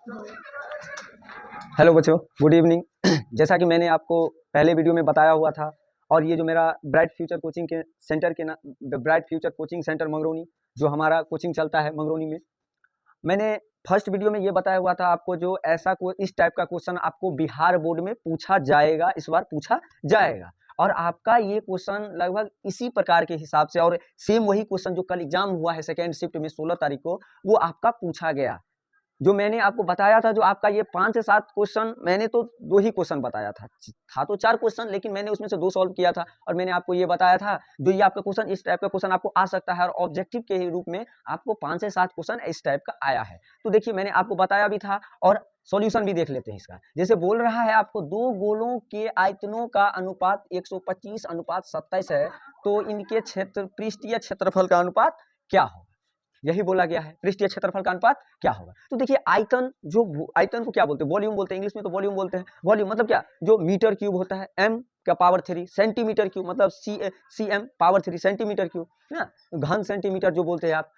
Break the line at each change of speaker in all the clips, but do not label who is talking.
Hello बच्चों, good evening. जैसा कि मैंने आपको पहले वीडियो में बताया हुआ था, और ये जो मेरा ब्राइट फ्यूचर कोचिंग के सेंटर के ना bright future coaching centre Mangrauni, जो हमारा कोचिंग चलता है मंगरौनी में, मैंने फर्स्ट वीडियो में ये बताया हुआ था आपको, जो ऐसा को इस टाइप का क्वेश्चन आपको बिहार बोर्ड में पूछा जाएगा, इस बार पूछा जाएगा। और आपका ये क्वेश्चन लगभग इसी प्रकार के हिसाब से, और सेम वही क्वेश्चन जो कल एग्जाम हुआ है सेकेंड शिफ्ट में 16 तारीख को, वो आपका पूछा गया। जो मैंने आपको बताया था, जो आपका ये 5 से 7 क्वेश्चन, मैंने तो 2 ही क्वेश्चन बताया था तो 4 क्वेश्चन, लेकिन मैंने उसमें से 2 सॉल्व किया था। और मैंने आपको ये बताया था, जो ये आपका क्वेश्चन इस टाइप का क्वेश्चन आपको आ सकता है, और ऑब्जेक्टिव के रूप में आपको 5 से 7 क्वेश्चन इस टाइप का आया है। तो देखिए, मैंने आपको बताया भी था, और सॉल्यूशन भी देख लेते हैं इसका। जैसे बोल रहा है आपको, 2 गोलों के आयतनों का अनुपात 125 अनुपात 27 है, तो इनके पृष्ठीय क्षेत्रफल का अनुपात क्या होगा। यही बोला गया है, पृष्ठीय क्षेत्रफल का अनुपात क्या होगा। तो देखिए, आयतन को क्या बोलते हैं, वॉल्यूम बोलते हैं, इंग्लिश में तो वॉल्यूम बोलते हैं। वॉल्यूम मतलब क्या, जो मीटर क्यूब होता है, m का पावर 3, सेंटीमीटर क्यूब मतलब cm पावर 3 सेंटीमीटर क्यूब ना, घन सेंटीमीटर जो बोलते हैं आप।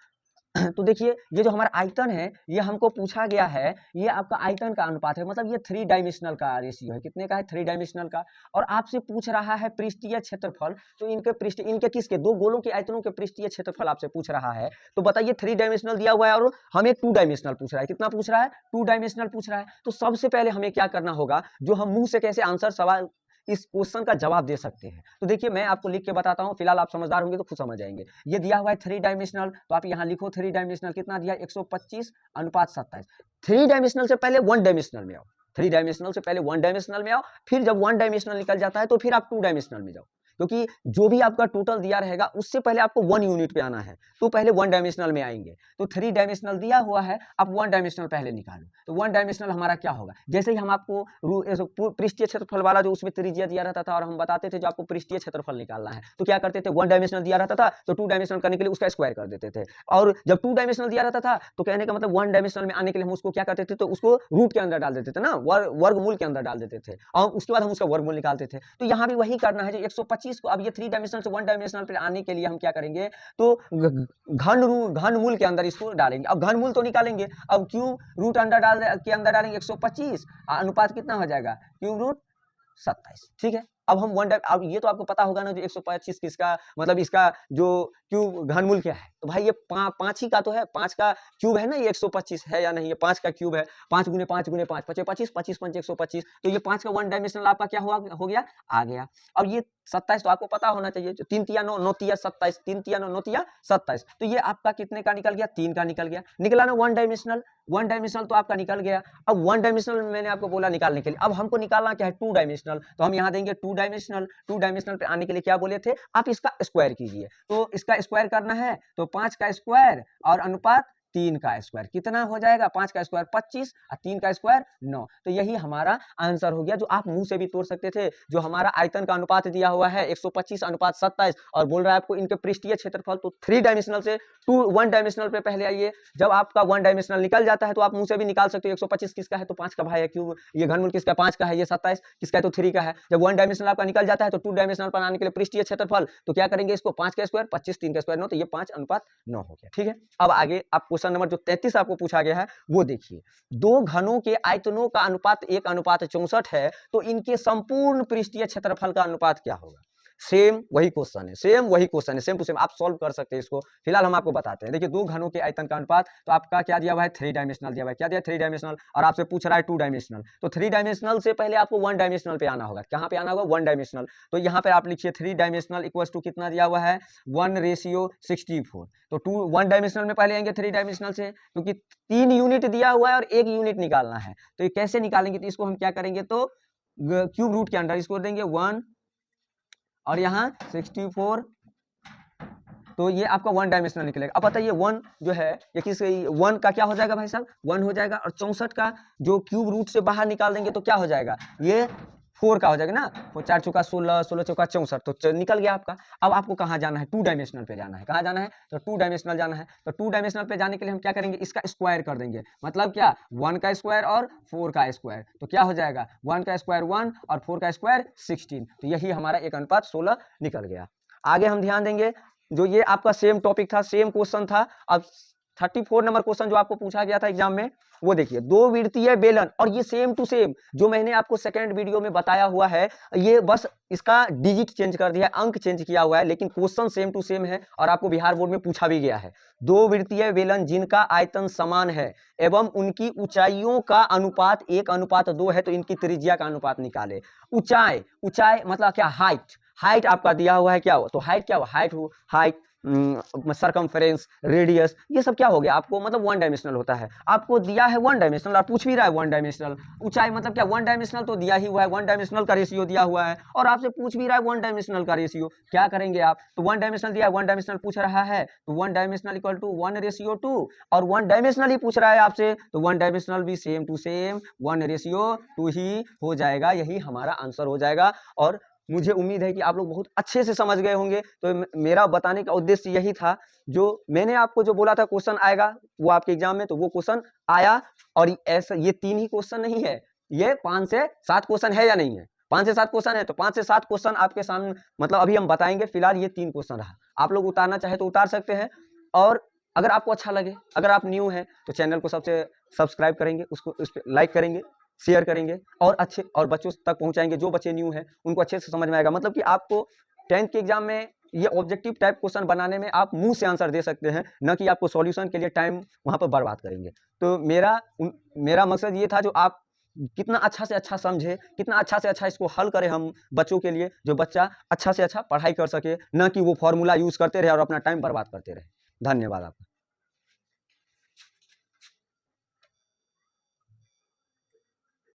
तो देखिए, ये जो हमारा आयतन है, ये हमको पूछा गया है, ये आपका आयतन का अनुपात है, मतलब ये 3 डायमेंशनल का रेशियो है। कितने का है, 3 डायमेंशनल का। और आपसे पूछ रहा है पृष्ठीय क्षेत्रफल, तो इनके किसके, 2 गोलों के आयतनों के पृष्ठीय क्षेत्रफल आपसे पूछ रहा है। तो बताइए, 3 डायमेंशनल दिया हुआ है और हमें 2 डायमेंशनल पूछ रहा है। कितना पूछ रहा है, 2 डायमेंशनल पूछ रहा है। तो सबसे पहले हमें क्या करना होगा, जो हम मुंह से कैसे आंसर सवाल इस क्वेश्चन का जवाब दे सकते हैं। तो देखिए, मैं आपको लिख के बताता हूं, फिलहाल आप समझदार होंगे तो खुद समझ जाएंगे। ये दिया हुआ है 3 डायमेंशनल, तो आप यहां लिखो 3 डायमेंशनल कितना दिया, 125 अनुपात 27। 3 डायमेंशनल से पहले 1 डायमेंशनल में आओ, 3 डायमेंशनल से पहले 1 डायमेंशनल में आओ, फिर जब 1 डायमेंशनल निकल जाता है तो फिर आप 2 डायमेंशनल में जाओ। क्योंकि जो भी आपका टोटल दिया रहेगा, उससे पहले आपको 1 यूनिट पे आना है, तो पहले 1 डायमेंशनल में आएंगे। तो 3 डायमेंशनल दिया हुआ है, आप 1 डायमेंशनल पहले निकालो। तो 1 डायमेंशनल हमारा क्या होगा, जैसे ही हम आपको पृष्ठीय क्षेत्रफल वाला जो उसमें त्रिज्या दिया रहता था, और हम बताते थे जो आपको पृष्ठीय क्षेत्रफल निकालना है, तो क्या करते थे, 1 डायमेंशनल दिया रहता था तो 2 डायमेंशनल करने के लिए उसका स्क्वायर कर देते थे। और जब 2 डायमेंशनल दिया रहता था, तो कहने का मतलब 1 डायमेंशनल में आने के लिए हम उसको क्या करते थे, तो उसको रूट के अंदर डाल देते थे ना, वर्गमूल के अंदर डाल देते थे, और उसके बाद हम उसका वर्गमूल निकालते थे। तो यहाँ भी वही करना है, जो 125 को अब ये 3 डायमेंशनल से 1 डायमेंशनल पे आने के लिए हम क्या करेंगे, तो घन मूल के अंदर इसको डालेंगे। अब घन मूल तो निकालेंगे, अब क्यूब रूट के अंदर डालेंगे 125, अनुपात कितना हो जाएगा, क्यूब रूट 27। ठीक है, अब हम अब ये तो आपको पता होगा ना, जो 125 किसका मतलब, इसका जो क्यूब घनमूल क्या है, तो भाई ये 5 ही का तो है, 5 का क्यूब है ना, ये 125 है या नहीं, ये 5 का क्यूब है। 5 गुने 5 गुने 5 25 25 5 125, तो ये 5 का 1 डायमेंशनल आपका क्या हो गया, आ गया। अब ये 27 तो आपको पता होना चाहिए, 3 तिया 9, 9 तिया 27, 3 तिया 9, 9 तिया 27, तो ये आपका कितने का निकल गया, 3 का निकल गया। निकला ना 1 डायमेंशनल, 1 डायमेंशनल तो आपका निकल गया। अब 1 डायमेंशनल मैंने आपको बोला निकालने के लिए, अब हमको निकालना क्या है, 2 डायमेंशनल, तो हम यहाँ देंगे 2 डायमेंशनल। 2 डायमेंशनल पे आने के लिए क्या बोले थे, आप इसका स्क्वायर कीजिए। तो इसका स्क्वायर करना है, तो 5 का स्क्वायर और अनुपात 3 का स्क्वायर, कितना हो जाएगा, 5 का स्क्वायर 25 और 3 का स्क्वायर 9। तो यही हमारा आंसर हो गया, जो आप मुंह से भी तोड़ सकते थे। जो हमारा आयतन का अनुपात दिया हुआ है 125 अनुपात 27, और बोल रहा है आपको इनके पृष्ठीय क्षेत्रफल, तो 3 डायमेंशनल से 1 डायमेंशनल पे पहले आइए। जब आपका 1 डायमेंशनल निकल जाता है, तो आप मुंह से भी निकाल सकते हो, 125 किसका है, तो 5 का भाई है क्यूब, ये घनमूल किसका, 5 का है, ये 27 किसका है, तो 3 का है। जब 1 डायमेंशनल आपका निकल जाता है, तो 2 डायमेंशनल पर आने के लिए पृष्ठीय क्षेत्रफल, तो क्या करेंगे, इसको 5 का स्क्वायर 25, 3 का स्क्वायर 9, तो ये 5 अनुपात 9 हो गया। ठीक है, अब आगे आप क्वेश्चन नंबर जो 33 आपको पूछा गया है, वो देखिए। 2 घनों के आयतनों का अनुपात 1 अनुपात 64 है, तो इनके संपूर्ण पृष्ठीय क्षेत्रफल का अनुपात क्या होगा। सेम वही क्वेश्चन है, सेम टू सेम आप सॉल्व कर सकते हैं इसको। फिलहाल हम आपको बताते हैं। देखिए, 2 घनों के आयतन का अनुपात, तो आपका क्या दिया हुआ है, 3 डायमेंशनल दिया हुआ है। क्या दिया, 3 डायमेंशनल, और आपसे पूछ रहा है 2 डायमेंशनल। तो 3 डायमेंशनल से पहले आपको 1 डायमेंशनल पे आना होगा। कहां पे आना होगा, 1 डायमेंशनल। तो यहां पे आप लिखिए 3 डायमेंशनल इक्वल्स टू कितना दिया हुआ है, 1:64। तो 1 डायमेंशनल में पहले आएंगे 3 डायमेंशनल से, क्योंकि 3 यूनिट दिया हुआ है और 1 यूनिट निकालना है। तो ये कैसे निकालेंगे, तो इसको हम क्या करेंगे, तो क्यूब रूट के अंदर इसको देंगे 1 और यहाँ 64, तो ये आपका 1 डायमेंशनल निकलेगा। अब बताइए 1 जो है, ये किस 1 का क्या हो जाएगा भाई साहब, 1 हो जाएगा, और 64 का जो क्यूब रूट से बाहर निकाल देंगे तो क्या हो जाएगा, ये 4 का हो जाएगा ना, 4 चौका 16, 16 चौका 64, तो निकल गया आपका। अब आपको कहाँ जाना है, 2 डायमेंशनल पे जाना है। कहाँ जाना है, तो 2 डायमेंशनल जाना है। तो 2 डायमेंशनल पे जाने के लिए हम क्या करेंगे, इसका स्क्वायर कर देंगे। मतलब क्या, 1 का स्क्वायर और 4 का स्क्वायर, तो क्या हो जाएगा, 1 का स्क्वायर 1 और 4 का स्क्वायर 16, तो यही हमारा 1 अनुपात 16 निकल गया। आगे हम ध्यान देंगे, जो ये आपका सेम टॉपिक था, सेम क्वेश्चन था। अब 34 नंबर क्वेश्चन जो आपको पूछा गया था एग्जाम में, वो देखिए, दो वृत्तीय बेलन, और ये सेम टू सेम जो मैंने आपको सेकंड वीडियो में बताया हुआ है, ये बस इसका डिजिट चेंज कर दिया है, अंक चेंज किया हुआ है, लेकिन क्वेश्चन सेम टू सेम है और आपको बिहार बोर्ड में पूछा भी गया है। दो वृत्तीय बेलन जिनका आयतन समान है एवं उनकी ऊंचाइयों का अनुपात 1:2 है, तो इनकी त्रिज्या का अनुपात निकाले। ऊंचाई, ऊंचाई मतलब क्या, हाइट, हाइट आपका दिया हुआ है, क्या हो तो हाइट, क्या हो हाइट, हो हाइट, सरकमफेरेंस, रेडियस, ये सब क्या हो गया आपको, मतलब वन डायमेंशनल होता है। आपको दिया है वन डायमेंशनल और पूछ भी रहा है वन डायमेंशनल। ऊंचाई मतलब क्या, वन डायमेंशनल तो दिया ही हुआ है, वन डायमेंशनल का रेशियो दिया हुआ है, और आपसे पूछ भी रहा है वन डायमेंशनल का रेशियो। क्या करेंगे आप, तो वन डायमेंशनल दिया है, वन डायमेंशनल पूछ रहा है, तो वन डायमेंशनल इक्वल टू 1:2, और वन डायमेंशनल ही पूछ रहा है आपसे, तो वन डायमेंशनल भी सेम टू सेम 1:2 ही हो जाएगा। यही हमारा आंसर हो जाएगा। और मुझे उम्मीद है कि आप लोग बहुत अच्छे से समझ गए होंगे। तो मेरा बताने का उद्देश्य यही था, जो मैंने आपको जो बोला था क्वेश्चन आएगा वो आपके एग्जाम में, तो वो क्वेश्चन आया। और ऐसा ये 3 ही क्वेश्चन नहीं है, ये 5 से 7 क्वेश्चन है या नहीं है, 5 से 7 क्वेश्चन है, तो 5 से 7 क्वेश्चन आपके सामने, मतलब अभी हम बताएंगे। फिलहाल ये 3 क्वेश्चन रहा, आप लोग उतारना चाहे तो उतार सकते हैं। और अगर आपको अच्छा लगे, अगर आप न्यू हैं तो चैनल को सबसे सब्सक्राइब करेंगे, उसको उस पर लाइक करेंगे, शेयर करेंगे, और अच्छे और बच्चों तक पहुंचाएंगे। जो बच्चे न्यू हैं उनको अच्छे से समझ में आएगा, मतलब कि आपको 10th के एग्जाम में ये ऑब्जेक्टिव टाइप क्वेश्चन बनाने में आप मुंह से आंसर दे सकते हैं, न कि आपको सॉल्यूशन के लिए टाइम वहां पर बर्बाद करेंगे। तो मेरा मकसद ये था, जो आप कितना अच्छा से अच्छा समझे, कितना अच्छा से अच्छा इसको हल करें हम बच्चों के लिए, जो बच्चा अच्छा से अच्छा पढ़ाई कर सके, न कि वो फॉर्मूला यूज करते रहे और अपना टाइम बर्बाद करते रहे। धन्यवाद आपका।